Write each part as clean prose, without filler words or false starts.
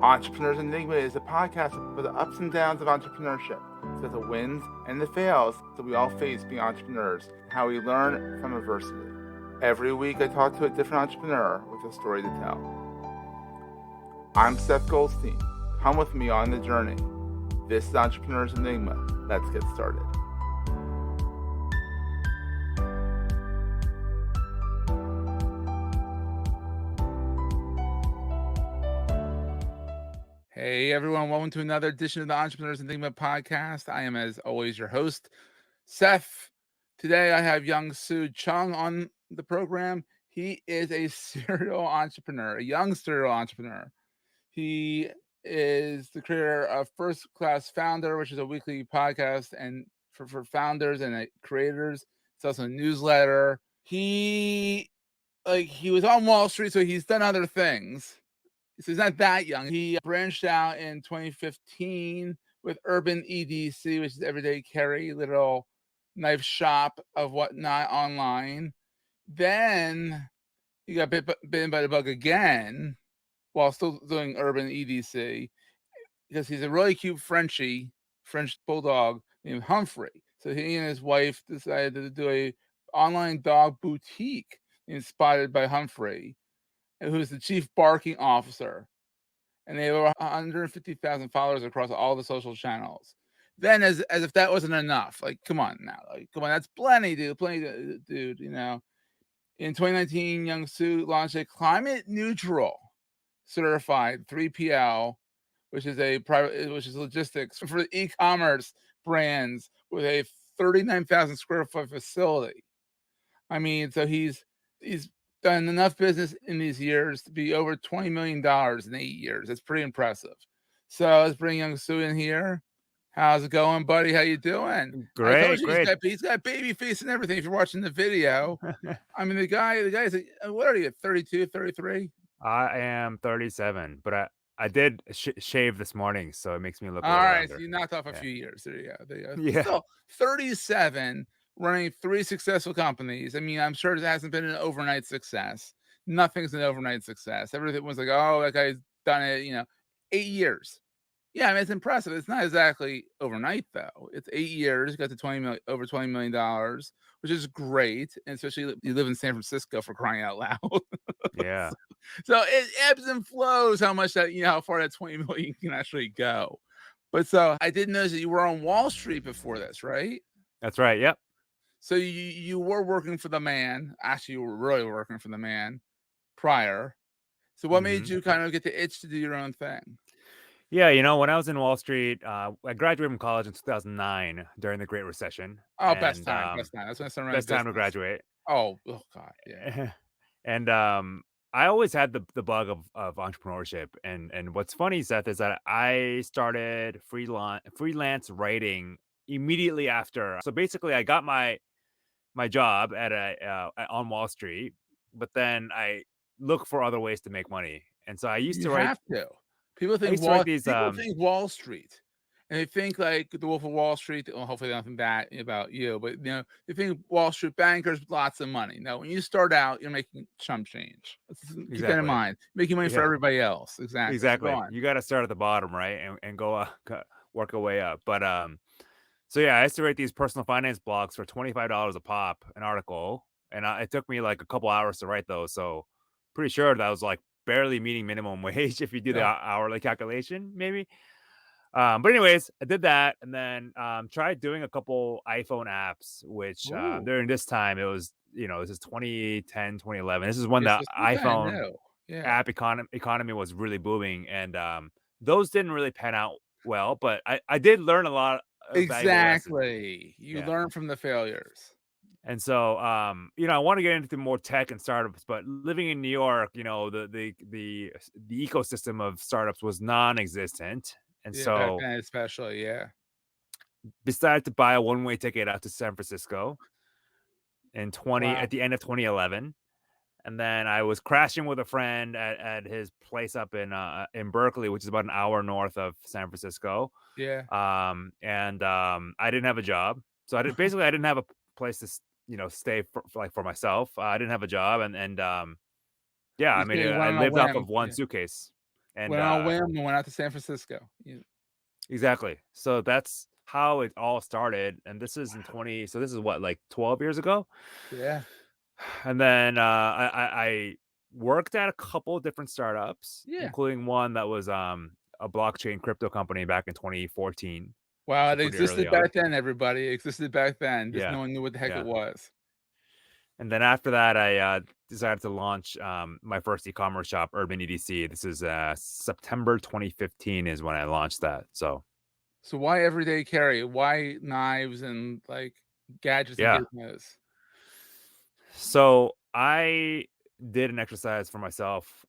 Entrepreneur's Enigma is a podcast for the ups and downs of entrepreneurship, so the wins and the fails that we all face being entrepreneurs, and how we learn from adversity. Every week I talk to a different entrepreneur with a story to tell. I'm Seth Goldstein. Come with me on the journey. This is Entrepreneur's Enigma. Let's get started. Hey everyone, welcome to another edition of the Entrepreneur's Enigma podcast. I am, as always, your host, Seth. Today I have Yong Soo Chung on the program. He is a serial entrepreneur, a young serial entrepreneur. He is the creator of First Class Founder, which is a weekly podcast and for founders and creators. It's also a newsletter. He was on Wall Street, so he's done other things. So he's not that young. He branched out in 2015 with Urban EDC, which is everyday carry, little knife shop of whatnot online. Then he got bitten by the bug again while still doing Urban EDC because he's a really cute French bulldog named Humphrey. So he and his wife decided to do a online dog boutique named Spotted by Humphrey, who's the chief barketing officer. And they have over 150,000 followers across all the social channels. Then, as if that wasn't enough, come on now. That's plenty, dude, you know. In 2019, Yong Soo launched a climate neutral certified 3PL, which is logistics for e-commerce brands with a 39,000 square foot facility. I mean, so he's done enough business in these years to be over $20 million in 8 years. That's pretty impressive. So let's bring Yong Soo in here. How's it going, buddy? How you doing? Great, I told you great. he's got baby face and everything. If you're watching the video, I mean, the guy is, what are you, 32, 33? I am 37, but I did shave this morning, so it makes me look a All little right, younger. so you knocked off a Yeah. few years. There you go. But Yeah. still, 37, running 3 successful companies. I mean, I'm sure it hasn't been an overnight success. Nothing's an overnight success. Everything was like, oh, that guy's done it, 8 years. Yeah, I mean, it's impressive. It's not exactly overnight, though. It's 8 years, got to over $20 million, which is great. And especially you live in San Francisco, for crying out loud. Yeah. So it ebbs and flows how much that, how far that 20 million can actually go. But so I did notice that you were on Wall Street before this, right? That's right. Yep. So you were working for the man. Actually, you were really working for the man prior. So what made you kind of get the itch to do your own thing? Yeah, when I was in Wall Street, I graduated from college in 2009 during the Great Recession. Oh, best And time. That's when I started running best time to business. graduate. Oh God, yeah. And I always had the bug of entrepreneurship. And what's funny, Seth, is that I started freelance writing immediately after. So basically, I got my job at on Wall Street, but then I look for other ways to make money. And so I used You to write. have to. People I think used to write these. Wall Street, and they think like the Wolf of Wall Street. Well, hopefully nothing bad about you, but they think Wall Street bankers with lots of money. No, when you start out, you're making chump change. Keep that in Exactly. mind. Making money for Yeah, everybody else. Exactly. So go exactly. on. You got to start at the bottom, right, and go work your way up. But so yeah, I used to write these personal finance blogs for $25 a pop, an article, and it took me like a couple hours to write those. So pretty sure that was like barely meeting minimum wage if you do the Yeah. hourly calculation, maybe. But anyways, I did that and then tried doing a couple iPhone apps, which Ooh. during this time it was, this is 2010, 2011. This is when Yes, the it's kind of iPhone new. Yeah. app economy was really booming, and those didn't really pan out well, but I did learn a lot of valuable lessons. Exactly. You Yeah. learn from the failures. And so, I want to get into more tech and startups, but living in New York, the ecosystem of startups was non-existent, and Yeah, back so then especially. Yeah. decided to buy a one-way ticket out to San Francisco Wow. at the end of 2011. And then I was crashing with a friend at his place up in Berkeley, which is about an hour north of San Francisco. Yeah. And I didn't have a job. So I didn't have a place to stay for myself. I didn't have a job, and yeah, I You mean, say you I went on a lived off whim. of one Yeah. suitcase. And Went on a whim and went out to San Francisco. exactly. So that's how it all started. And this is in 20. So this is what, like 12 years ago. Yeah. And then I worked at a couple of different startups, Yeah. including one that was a blockchain crypto company back in 2014. Wow, So it pretty early existed on. back then, everybody. It existed back then. Just Yeah. no one knew what the heck it Yeah. was. And then after that, I decided to launch my first e-commerce shop, Urban EDC. This is September 2015 is when I launched that. So So why everyday carry? Why knives and like gadgets and yeah. gizmos? So I did an exercise for myself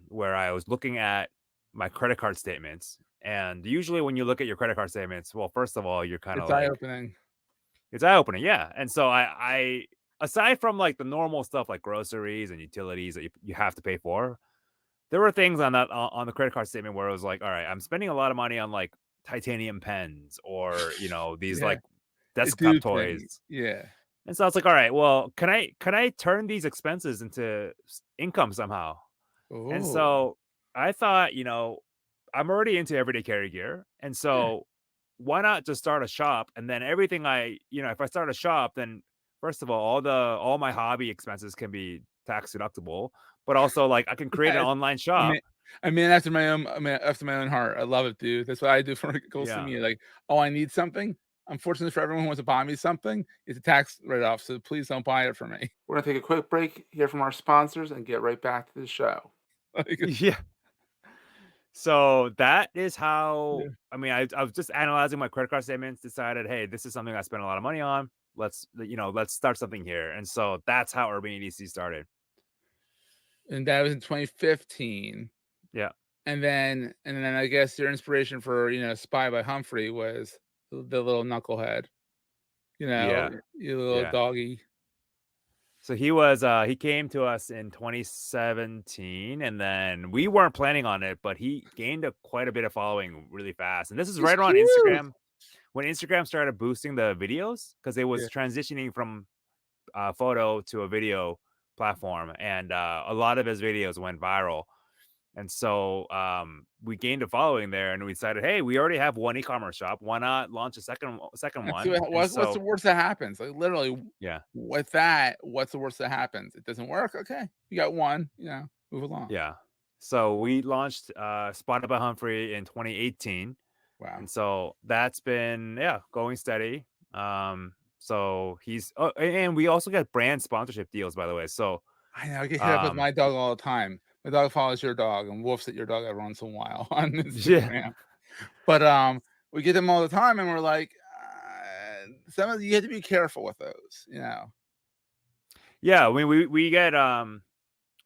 where I was looking at my credit card statements. And usually when you look at your credit card statements, well, first of all, you're kind of It's like, eye-opening. it's eye-opening, yeah. And so I aside from like the normal stuff like groceries and utilities that you have to pay for, there were things on that on the credit card statement where it was like, all right, I'm spending a lot of money on like titanium pens or these Yeah. like A desktop dude thing. toys. Yeah. And so I was like, all right, well, can I turn these expenses into income somehow? And Oh. so I thought, I'm already into everyday carry gear. And Yeah. so why not just start a shop? And then everything if I start a shop, then first of all my hobby expenses can be tax deductible, but also like I can create an Yes. online A shop. man a man after my own after my own heart. I love it, dude. That's what I do for goes to Yeah. me. Like, oh, I need something. Unfortunately for everyone who wants to buy me something, it's a tax write-off. So please don't buy it for me. We're gonna take a quick break, hear from our sponsors, and get right back to the show. Like, Yeah. So that is how, yeah. I mean, I was just analyzing my credit card statements, decided, hey, this is something I spend a lot of money on. Let's start something here. And so that's how Urban EDC started. And that was in 2015. Yeah. And then I guess your inspiration for, Spy by Humphrey was the little knucklehead, Yeah. your little Yeah. doggy. So he came to us in 2017 and then we weren't planning on it, but he gained quite a bit of following really fast. And this is He's right around cute. Instagram when Instagram started boosting the videos because it Yeah. was transitioning from photo to a video platform, and a lot of his videos went viral. And so we gained a following there, and we decided, hey, we already have one e-commerce shop. Why not launch a second And so one? And what's the so worst that happens? Like, literally, yeah, with that, what's the worst that happens? It doesn't work? Okay. You got one, move along. yeah. So we launched Spotted by Humphrey in 2018, Wow. and so that's been going steady. So he's and we also get brand sponsorship deals, by the way. So I know, I get hit up with um my dog all the time. My dog follows your dog and woofs at your dog every once in a while on yeah. Instagram. But, we get them all the time, and we're like, some of you have to be careful with those. Yeah, we get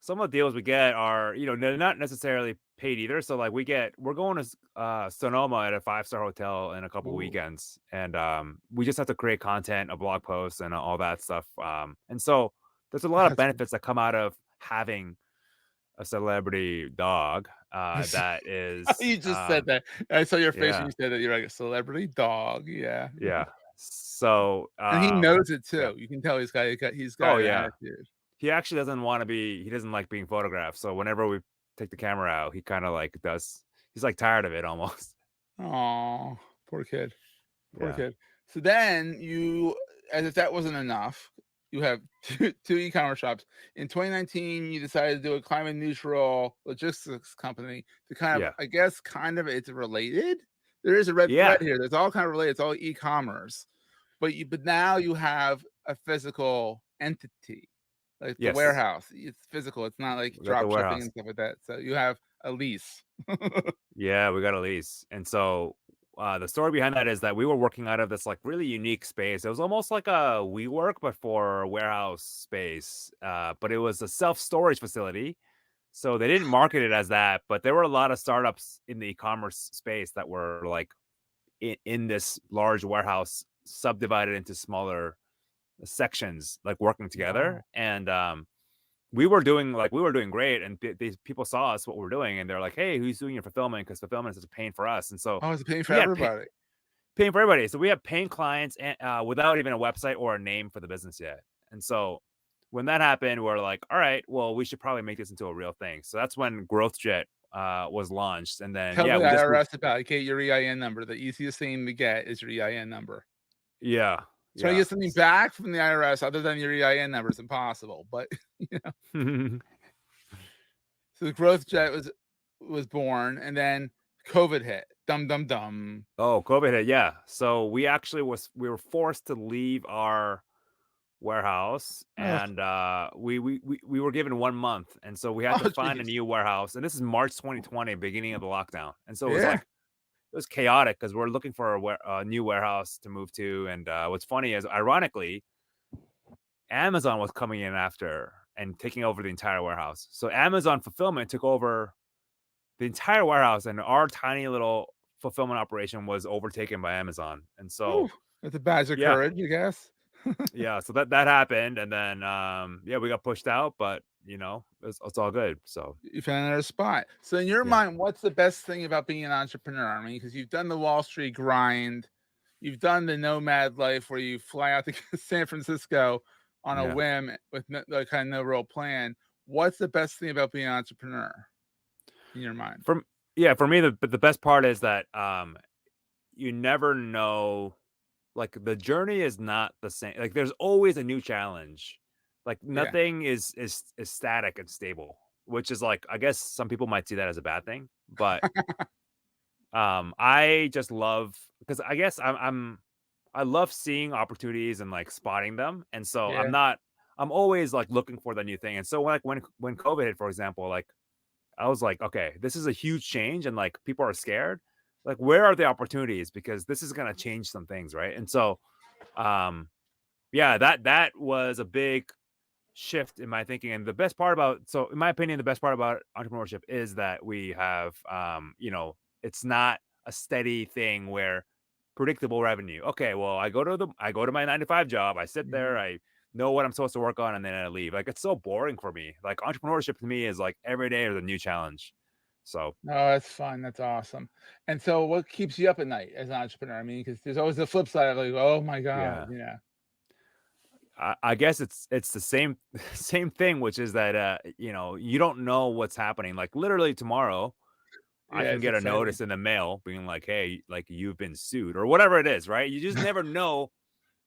some of the deals we get are, they're not necessarily paid either. So like we're going to Sonoma at a 5-star hotel in a couple Ooh, weekends, and we just have to create content, a blog post, and all that stuff. And so there's a lot of that's benefits that come out of having a celebrity dog. That is, you just said that. I saw your face when yeah, you said that. You're like, "A celebrity dog." Yeah. yeah. So And he knows it yeah. too. You can tell he's got Oh an yeah. attitude. He actually doesn't want to be. He doesn't like being photographed. So whenever we take the camera out, he kind of like does. He's like tired of it almost. Oh, poor kid. Poor Yeah. kid. So then you, as if that wasn't enough, you have two e-commerce shops. In 2019, you decided to do a climate neutral logistics company to kind of, Yeah. I guess, it's related. There is a red thread Yeah. here. There's all kind of related. It's all e-commerce, but now you have a physical entity, like the Yes. warehouse. It's physical. It's not like We got the drop shipping warehouse. and stuff like that. So you have a lease. Yeah, we got a lease. And so the story behind that is that we were working out of this like really unique space. It was almost like a WeWork, but for a warehouse space. But it was a self-storage facility. So they didn't market it as that, but there were a lot of startups in the e-commerce space that were like in this large warehouse subdivided into smaller sections, like working together. Wow. And we were doing great, and these people saw us what we're doing, and they're like, "Hey, who's doing your fulfillment? Because fulfillment is such a pain for us." And so Oh, it's a pain for we had everybody. paying for everybody. So we have paying clients and without even a website or a name for the business yet. And so when that happened, we're like, "All right, well, we should probably make this into a real thing." So that's when GrowthJet was launched, and then Tell yeah, the we just moved. IRS about it. Get your EIN number. The easiest thing to get is your EIN number. Yeah, Trying to yeah. get something back from the IRS other than your EIN number is impossible. But so the growth jet was born, and then COVID hit. Dum dum dum. Oh, COVID hit, yeah. So we were forced to leave our warehouse, Oh, and we were given 1 month, and so we had to oh, find a jeez. new warehouse. And this is March 2020, beginning of the lockdown, and so Yeah. it was chaotic because we're looking for a new warehouse to move to. And what's funny is, ironically, Amazon was coming in after and taking over the entire warehouse. So Amazon fulfillment took over the entire warehouse, and our tiny little fulfillment operation was overtaken by Amazon. And so, Whew. That's a badge of yeah, courage, I guess. yeah, so that happened, and then yeah, we got pushed out, but it's all good. So You found another spot. So in your yeah, mind, what's the best thing about being an entrepreneur? I mean, because you've done the Wall Street grind, you've done the nomad life where you fly out to San Francisco on a yeah. whim with no kind of no real plan. What's the best thing about being an entrepreneur in your mind? From Yeah, for me, the best part is that you never know. Like, the journey is not the same. Like, there's always a new challenge. Like, Yeah. nothing is static and stable, which is, like, I guess some people might see that as a bad thing, but I just love, because I guess I love seeing opportunities and, like, spotting them. And so Yeah. I'm always, like, looking for the new thing. And so, like, when COVID hit, for example, like, I was like, okay, this is a huge change, and, like, people are scared. Like, where are the opportunities? Because this is gonna change some things, right? And so, um, yeah, that was a big shift in my thinking. And the best part about, so in my opinion, the best part about entrepreneurship is that we have, it's not a steady thing where predictable revenue. Okay, well, I go to my 9 to 5 job, I sit there, Mhm. I know what I'm supposed to work on, and then I leave. Like, it's so boring for me. Like, entrepreneurship to me is like every day is a new challenge. So Oh, that's fun. That's awesome. And so what keeps you up at night as an entrepreneur? I mean, because there's always the flip side of like, oh my God, yeah. I guess it's the same same thing, which is that you don't know what's happening. Like, literally tomorrow, I Yeah, can it's get a exciting. notice in the mail being like, "Hey, like, you've been sued," or whatever it is, right? You just never know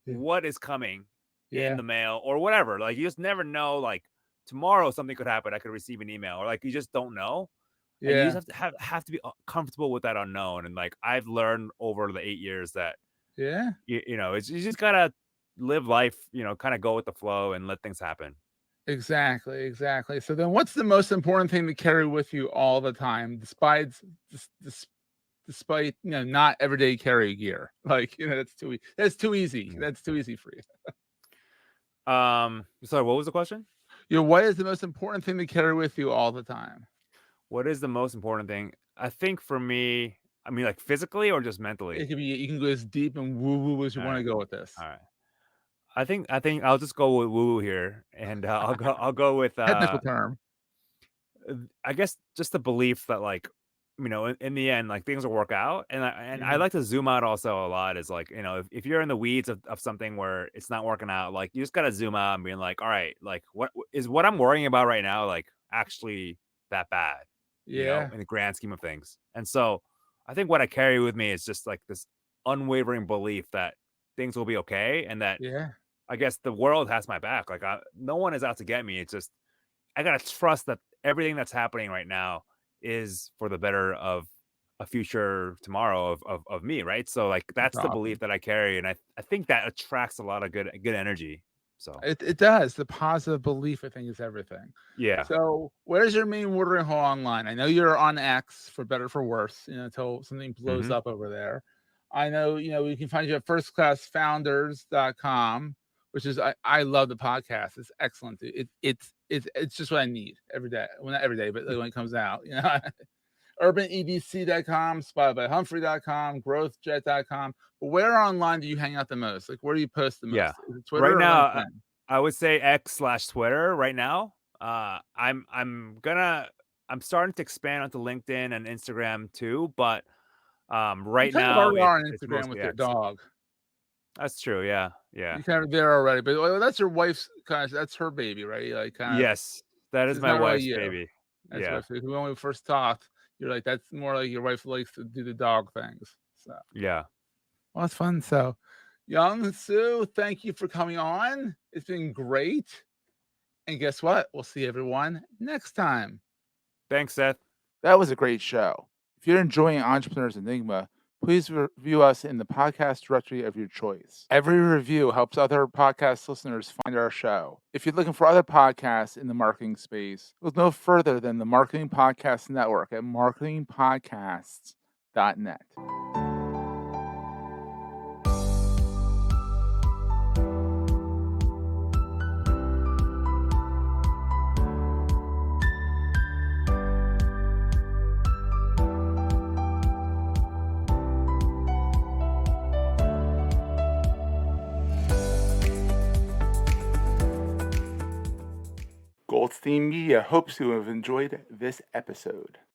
Yeah. what is coming in Yeah. the mail or whatever. Like, you just never know. Like, tomorrow something could happen. I could receive an email, or, like, you just don't know, and you just Yeah. have to be comfortable with that unknown. And, like, I've learned over the 8 years that Yeah. you just gotta live life, kind of go with the flow and let things happen. Exactly, exactly. So then what's the most important thing to carry with you all the time despite, not everyday carry gear? Like, that's too easy. Yeah. That's too easy for you. Sorry, what was the question? What is the most important thing to carry with you all the time? What is the most important thing? I think for me, I mean, like, physically or just mentally? It could be you can go as deep and woo-woo as you All wanna right, go with this. all right. I think I'll just go with woo here, and I'll go with Technical term. I guess just the belief that, like, in the end, like, things will work out. And I Mhm. like to zoom out also a lot. Is like, if you're in the weeds of something where it's not working out, like, you just gotta zoom out and being like, all right, like, what I'm worrying about right now, like, actually that bad, Yeah. in the grand scheme of things. And so I think what I carry with me is just, like, this unwavering belief that things will be okay, and that Yeah. I guess the world has my back. Like, no one is out to get me. It's just, I gotta trust that everything that's happening right now is for the better of a future tomorrow of me, right? So, like, That's that's the belief awesome. that I carry, and I think that attracts a lot of good energy. So, It does. The positive belief, I think, is everything. yeah. So, where's your main watering hole online? I know you're on X for better for worse, until something blows Mhm. up over there. I know, we can find you at firstclassfounders.com, which is I love the podcast. It's excellent. It's just what I need every day. Well, not every day, but like when it comes out. Urban EDC.com, spotted by Humphrey.com, growthjet.com. But where online do you hang out the most? Like, where do you post the Yeah. most? Is it Right Twitter or now, LinkedIn? I would say X/Twitter right now. I'm starting to expand onto LinkedIn and Instagram too, but You right kind of now already are on it's Instagram mostly with your X. dog. That's true. Yeah. Yeah. You're kind of there already, but well, that's your wife's kind of that's her baby, right? Like kind of Yes, that is it's my not really wife's you. baby. That's Yeah. what when we first talked. you're like, that's more like your wife likes to do the dog things. So, Yeah. well, it's fun. So, Yong Soo, thank you for coming on. It's been great. And guess what? We'll see everyone next time. Thanks, Seth. That was a great show. If you're enjoying Entrepreneur's Enigma, please review us in the podcast directory of your choice. Every review helps other podcast listeners find our show. If you're looking for other podcasts in the marketing space, look no further than the Marketing Podcast Network at marketingpodcasts.net. Goldstein Media hopes you have enjoyed this episode.